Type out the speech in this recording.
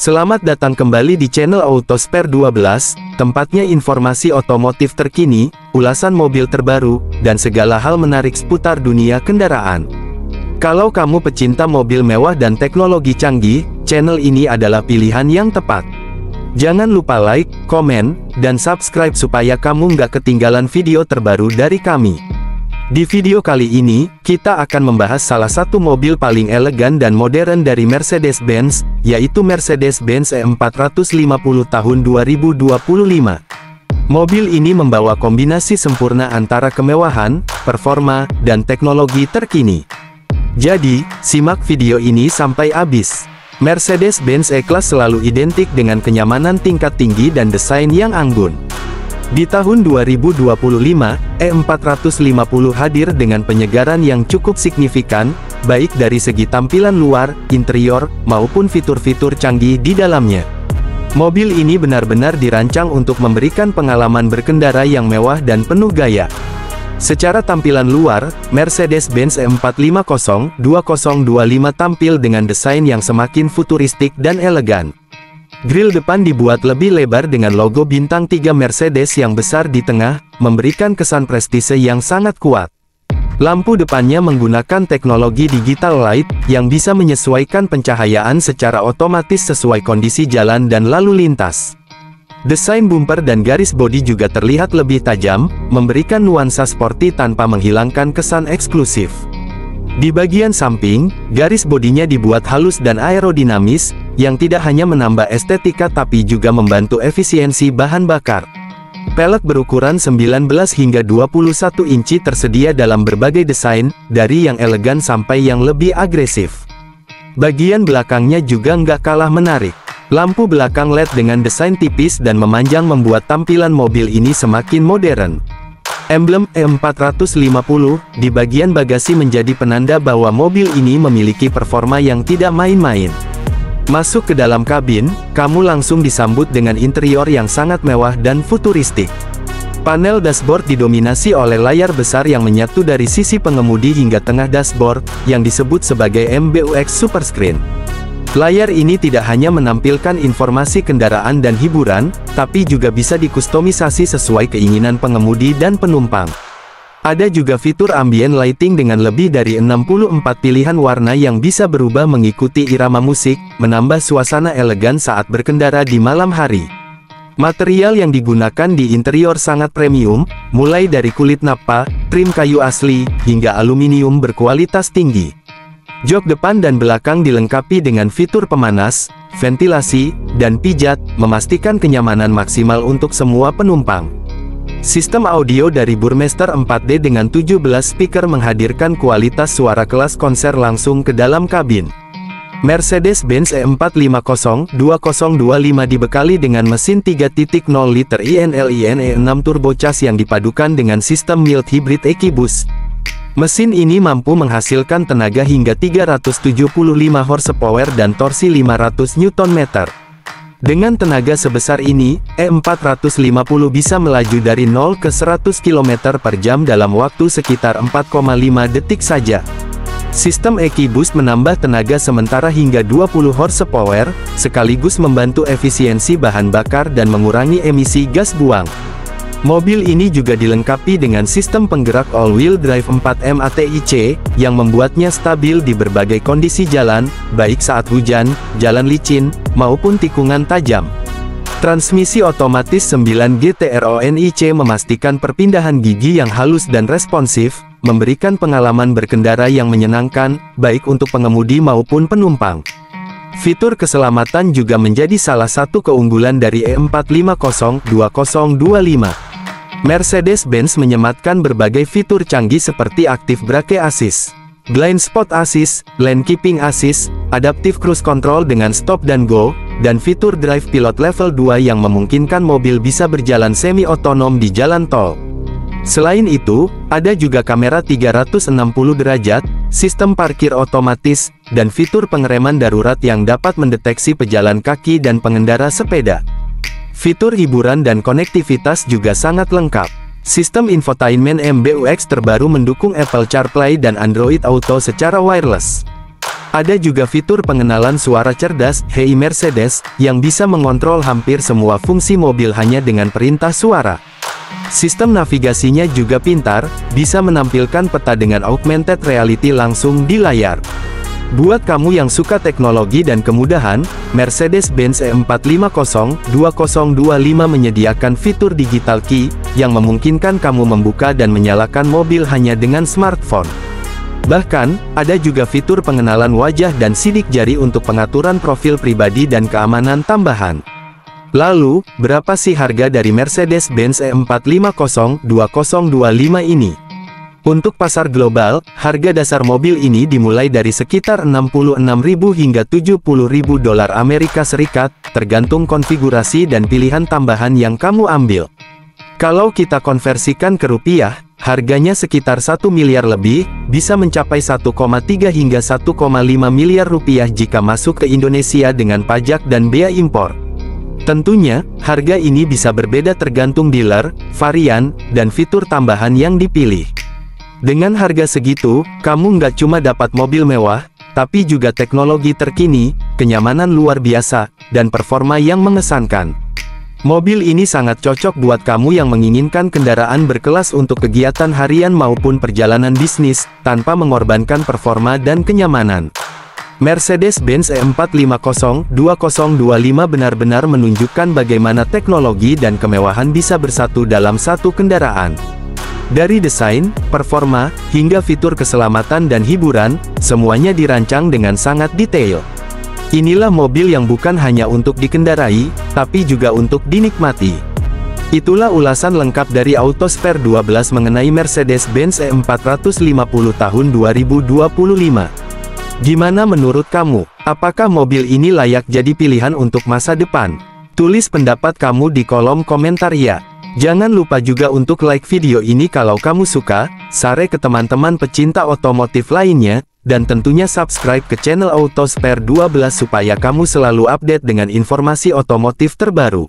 Selamat datang kembali di channel Autospare 12, tempatnya informasi otomotif terkini, ulasan mobil terbaru, dan segala hal menarik seputar dunia kendaraan. Kalau kamu pecinta mobil mewah dan teknologi canggih, channel ini adalah pilihan yang tepat. Jangan lupa like, komen, dan subscribe supaya kamu nggak ketinggalan video terbaru dari kami. Di video kali ini, kita akan membahas salah satu mobil paling elegan dan modern dari Mercedes-Benz, yaitu Mercedes-Benz E450 tahun 2025. Mobil ini membawa kombinasi sempurna antara kemewahan, performa, dan teknologi terkini. Jadi, simak video ini sampai habis. Mercedes-Benz E-Class selalu identik dengan kenyamanan tingkat tinggi dan desain yang anggun. Di tahun 2025, E450 hadir dengan penyegaran yang cukup signifikan, baik dari segi tampilan luar, interior, maupun fitur-fitur canggih di dalamnya. Mobil ini benar-benar dirancang untuk memberikan pengalaman berkendara yang mewah dan penuh gaya. Secara tampilan luar, Mercedes-Benz E450 2025 tampil dengan desain yang semakin futuristik dan elegan. Grill depan dibuat lebih lebar dengan logo bintang 3 Mercedes yang besar di tengah, memberikan kesan prestise yang sangat kuat. Lampu depannya menggunakan teknologi digital light, yang bisa menyesuaikan pencahayaan secara otomatis sesuai kondisi jalan dan lalu lintas. Desain bumper dan garis bodi juga terlihat lebih tajam, memberikan nuansa sporty tanpa menghilangkan kesan eksklusif. Di bagian samping, garis bodinya dibuat halus dan aerodinamis, yang tidak hanya menambah estetika tapi juga membantu efisiensi bahan bakar. Pelek berukuran 19 hingga 21 inci tersedia dalam berbagai desain, dari yang elegan sampai yang lebih agresif. Bagian belakangnya juga nggak kalah menarik. Lampu belakang LED dengan desain tipis dan memanjang membuat tampilan mobil ini semakin modern. Emblem E450 di bagian bagasi menjadi penanda bahwa mobil ini memiliki performa yang tidak main-main. Masuk ke dalam kabin, kamu langsung disambut dengan interior yang sangat mewah dan futuristik. Panel dashboard didominasi oleh layar besar yang menyatu dari sisi pengemudi hingga tengah dashboard, yang disebut sebagai MBUX Superscreen. Layar ini tidak hanya menampilkan informasi kendaraan dan hiburan, tapi juga bisa dikustomisasi sesuai keinginan pengemudi dan penumpang. Ada juga fitur ambient lighting dengan lebih dari 64 pilihan warna yang bisa berubah mengikuti irama musik, menambah suasana elegan saat berkendara di malam hari. Material yang digunakan di interior sangat premium, mulai dari kulit nappa, trim kayu asli, hingga aluminium berkualitas tinggi. Jok depan dan belakang dilengkapi dengan fitur pemanas, ventilasi, dan pijat, memastikan kenyamanan maksimal untuk semua penumpang. Sistem audio dari Burmester 4D dengan 17 speaker menghadirkan kualitas suara kelas konser langsung ke dalam kabin. Mercedes-Benz E450 2025 dibekali dengan mesin 3.0 liter INLIN E6 turbocharged yang dipadukan dengan sistem mild hybrid EcoBoost. Mesin ini mampu menghasilkan tenaga hingga 375 horsepower dan torsi 500 Nm. Dengan tenaga sebesar ini, E450 bisa melaju dari 0 ke 100 km per jam dalam waktu sekitar 4,5 detik saja. Sistem EcoBoost menambah tenaga sementara hingga 20 horsepower, sekaligus membantu efisiensi bahan bakar dan mengurangi emisi gas buang. Mobil ini juga dilengkapi dengan sistem penggerak all-wheel drive 4M ATIC, yang membuatnya stabil di berbagai kondisi jalan, baik saat hujan, jalan licin, maupun tikungan tajam. Transmisi otomatis 9 GTRONIC memastikan perpindahan gigi yang halus dan responsif, memberikan pengalaman berkendara yang menyenangkan, baik untuk pengemudi maupun penumpang. Fitur keselamatan juga menjadi salah satu keunggulan dari E450 2025. Mercedes-Benz menyematkan berbagai fitur canggih seperti Active Brake Assist, Blind Spot Assist, Lane Keeping Assist, Adaptive Cruise Control dengan Stop dan Go, dan fitur Drive Pilot Level 2 yang memungkinkan mobil bisa berjalan semi-otonom di jalan tol. Selain itu, ada juga kamera 360 derajat, sistem parkir otomatis, dan fitur pengereman darurat yang dapat mendeteksi pejalan kaki dan pengendara sepeda. Fitur hiburan dan konektivitas juga sangat lengkap. Sistem infotainment MBUX terbaru mendukung Apple CarPlay dan Android Auto secara wireless. Ada juga fitur pengenalan suara cerdas, Hey Mercedes, yang bisa mengontrol hampir semua fungsi mobil hanya dengan perintah suara. Sistem navigasinya juga pintar, bisa menampilkan peta dengan augmented reality langsung di layar. Buat kamu yang suka teknologi dan kemudahan, Mercedes-Benz E450 2025 menyediakan fitur digital key, yang memungkinkan kamu membuka dan menyalakan mobil hanya dengan smartphone. Bahkan, ada juga fitur pengenalan wajah dan sidik jari untuk pengaturan profil pribadi dan keamanan tambahan. Lalu, berapa sih harga dari Mercedes-Benz E450 2025 ini? Untuk pasar global, harga dasar mobil ini dimulai dari sekitar 66.000 hingga 70.000 dolar Amerika Serikat, tergantung konfigurasi dan pilihan tambahan yang kamu ambil. Kalau kita konversikan ke rupiah, harganya sekitar 1 miliar lebih, bisa mencapai 1,3 hingga 1,5 miliar rupiah jika masuk ke Indonesia dengan pajak dan bea impor. Tentunya, harga ini bisa berbeda tergantung dealer, varian, dan fitur tambahan yang dipilih. Dengan harga segitu, kamu nggak cuma dapat mobil mewah, tapi juga teknologi terkini, kenyamanan luar biasa, dan performa yang mengesankan. Mobil ini sangat cocok buat kamu yang menginginkan kendaraan berkelas untuk kegiatan harian maupun perjalanan bisnis, tanpa mengorbankan performa dan kenyamanan. Mercedes-Benz E450 2025 benar-benar menunjukkan bagaimana teknologi dan kemewahan bisa bersatu dalam satu kendaraan. Dari desain, performa, hingga fitur keselamatan dan hiburan, semuanya dirancang dengan sangat detail. Inilah mobil yang bukan hanya untuk dikendarai, tapi juga untuk dinikmati. Itulah ulasan lengkap dari Autospare 12 mengenai Mercedes-Benz E450 tahun 2025. Gimana menurut kamu? Apakah mobil ini layak jadi pilihan untuk masa depan? Tulis pendapat kamu di kolom komentar ya. Jangan lupa juga untuk like video ini kalau kamu suka, share ke teman-teman pecinta otomotif lainnya, dan tentunya subscribe ke channel Autospare 12 supaya kamu selalu update dengan informasi otomotif terbaru.